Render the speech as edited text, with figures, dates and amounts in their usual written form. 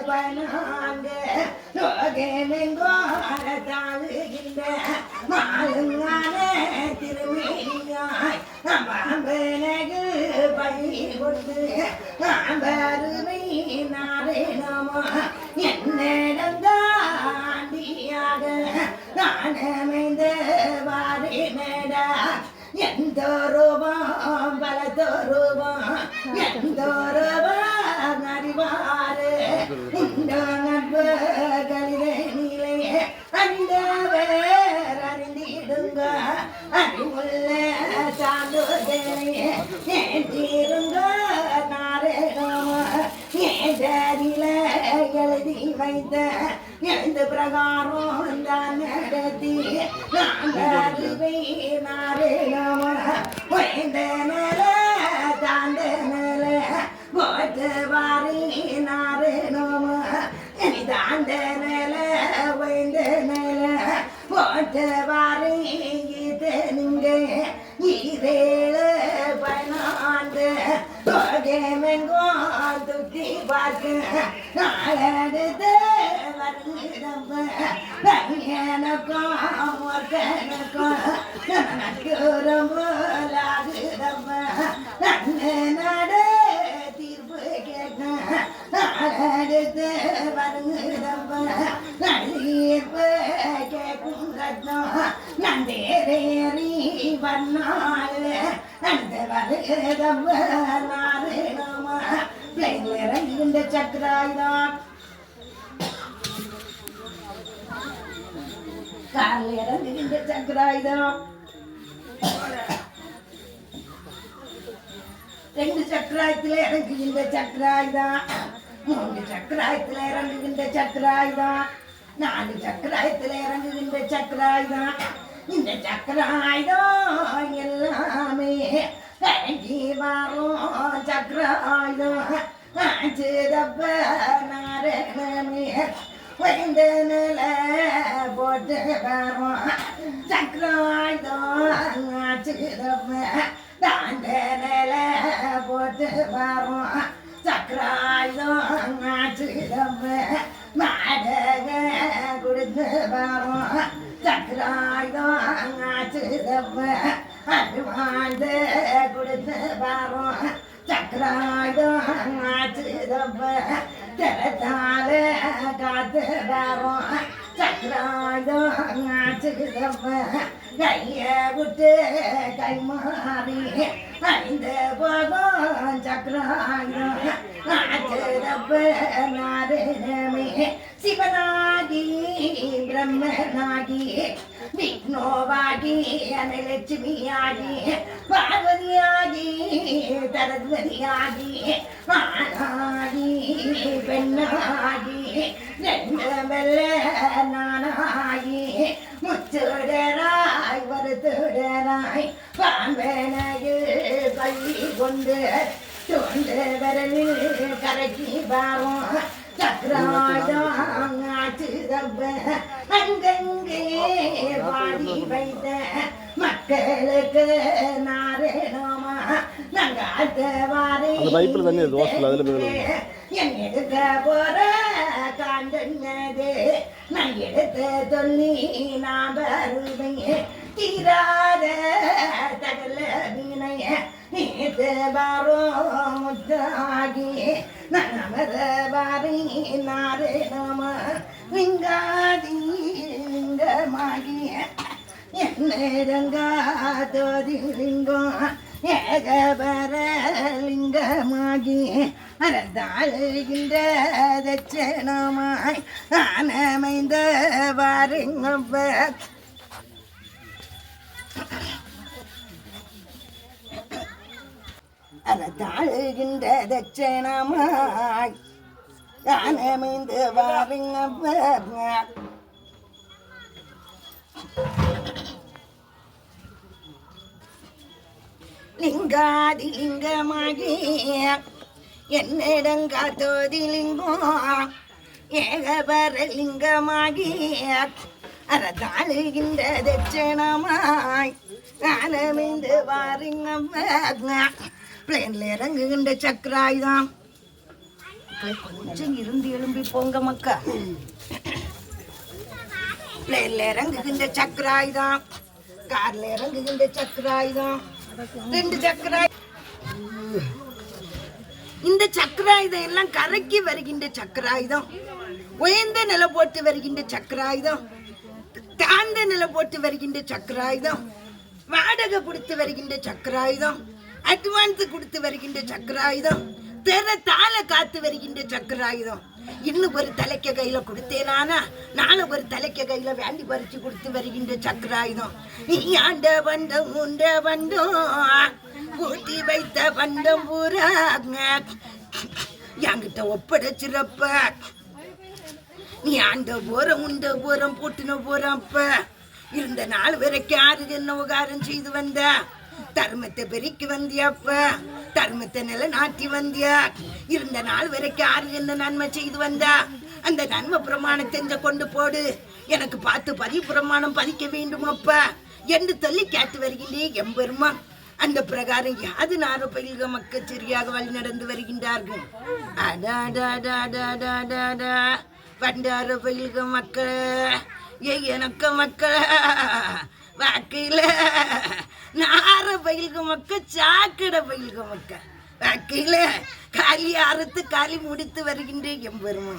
பனாங்க லோகமெங்கோர தாழுகின்ற மாலுங்கான திருமேனியாய் அம்பாம்பனகு பள்ளி கொண்டு அம்பருமை நாரே நமோ என்னிடந்தாண்டியாக நானமைந்த வாரே நேடா எந்த ரூபம் பலத்தோ ரூபம் எந்த ரூபம் அறிவாறு உண்டோ நட்பு கலிதை நிலை அறிந்தவர் அறிந்திடுங்க அறிவுள்ள சார்ந்தோதனை ஏற்றிருங்க நாரேனம ஏதரில எழுதி வைத்த எழுந்து பிரகாரம் தான் நடத்தி நாங்கள் நாரேனம வைந்த நல தாண்ட நல போட்டு வாரி நாரேனம இனி தாண்ட நல வைந்த நல போட்டு வாரி இது நீங்க இரேழு பனாண்டு போகமெங்கோ துத்தி பார்க்க நாளடுத்து வருடம் பையனுக்கும் ஒர்க்கனுக்கும் நட்குறம்போலாகுதம் நன்ன நடு தீர்ப்பு கேட்க நாளடுத்து வருடம் நல்தீர்ப்பு கேட்கும் ரத்னம் நந்தேரேறி வண்ணாள் அந்த வருடம் நாளே நாம பிள்ளைகள் இறங்குகின்ற சக்கராயுதான் காலில் இறங்குகின்ற சக்கராயுதம் ரெண்டு சக்கராயத்தில் இறங்குகின்ற சக்கராயுதம் மூன்று சக்கராயத்தில் இறங்குகின்ற சக்கராயுதம் நாலு சக்கராயத்தில் இறங்குகின்ற சக்கராயுதம் இந்த சக்கராயுதம் எல்லாமே கரங்கி வரும் சக்கராயுதம் ஆச்சுதப்ப நாரணமே வைந்த நில போட்டு வரும் சக்கராயுதம் ஆச்சுதப்ப தாண்ட நில போட்டு வரும் சக்கராயுதம் ஆச்சுதப்ப மாடக கொடுத்து வரும் சக்கராயுதம் ஆச்சுதப்ப அது வாழ்ந்து கொடுத்து வரும் சக்கராயுதம் ஆச்சுதப்ப திறத்தால காத்து வரும் சக்கராயுதம் ஆச்சுதப்ப கைய விட்டு கை மாறி ஐந்து போகும் சக்கராயுதம் ஆச்சுதப்ப நாரணமே சிவனாகி பிரம்மனாகி விஷ்ணுவாகி அனலட்சுமியாகி பார்வதியாகி சரஸ்வதியாகி ஆனாகி பெண்ணாகி ரெண்டு வெள்ள நானாகி முச்சுடராய் வருத்துடராய் பாம்பனையில் பள்ளி கொண்டு தோன்று விரலில் கரைச்சி பாவம் சக்கராயுதம் ஆச்சுதப்ப அங்கங்கே பாடி வைத்த மக்களுக்கு நாரணமா நங்காத்த வாரி என் எடுக்க போற காண்டது நான் எடுத்த சொல்லி நான் வருவேன் தீராத தகல வீணைய நீத்து பாரோ முத்தாகி நமத பாரி நாரே நம லிங்காதி லிங்கமாகி என்னங்கா தோதி லிங்கம் ஏகபர லிங்கமாகி அரதாழ்கின்ற தட்சணமாய் ஆனமைந்த வாருங்கப்ப அரதாழ்கின்ற தட்சணமாய் ஆனமைந்த வாருங்கப்ப லிங்காதி லிங்கமாகி என்னிடங்கா தோதி லிங்கம் ஏகபர லிங்கமாகி அரதாழுகின்ற தட்சணமாய் ஆனமைந்து வாருங்க பிளேன்ல இறங்குகின்ற சக்கராயுதம் கொஞ்சம் இருந்து எழும்பி போங்க மக்கா. பிளேன்ல இறங்குகின்ற சக்கராயுதம், கார்ல இறங்குகின்ற சக்கராயுதம், 2 சக்கராய். இந்த சக்கராயுதம் எல்லாம் கரைக்கு வருகின்ற சக்கராயுதம், உயர்ந்த நிலை போட்டு வருகின்ற சக்கராயுதம், தாழ்ந்த நிலை போட்டு வருகின்ற சக்கராயுதம், வாடகை கொடுத்து வருகின்ற சக்கராயுதம், அட்வான்ஸ் கொடுத்து வருகின்ற சக்கராயுதம், தாள காத்து வருகின்ற சக்கராயுதம். இன்னும் ஒரு தலைக்க கையில கொடுத்தேனானா நானும் ஒரு தலைக்க கையில வேண்டி பறிச்சு கொடுத்து வருகின்ற சக்கராயுதம். நீ ஆண்ட பண்டம் உண்ட பண்டம் கூட்டி வைத்த பண்டம் பூராங்க என்கிட்ட ஒப்படைச்சிருப்ப. நீ ஆண்ட போறம் உண்ட போறம் போட்டுன போறப்ப இருந்த நாள் வரைக்கும் யாரு என்ன உகாரம் செய்து வந்த தர்மத்தை பெருக்கி வந்தியப்ப, தர்மத்தை நிலைநாட்டி வந்திய. இருந்த நாள் வரைக்கும் யாரு என்ன நன்மை செய்து வந்தா அந்த நன்மை பிரமாணத்தை கொண்டு போடு, எனக்கு பார்த்து பிரமாணம் பதிக்க வேண்டும் அப்ப என்று சொல்லி கேட்டு வருகின்றேன் எம்பெருமா. அந்த பிரகாரம் யாது நார பயில்க மக்கள் சரியாக வழி நடந்து வருகின்றார்கள். பண்டார பயில்க மக்கள் எனக்கு மக்கள் வாக்கையில நார பயில்க மக்கள் சாக்கடை பயில்க மக்கள் வாக்கையில காலி அறுத்து காலி முடித்து வருகின்றேன் எம்பெருமா.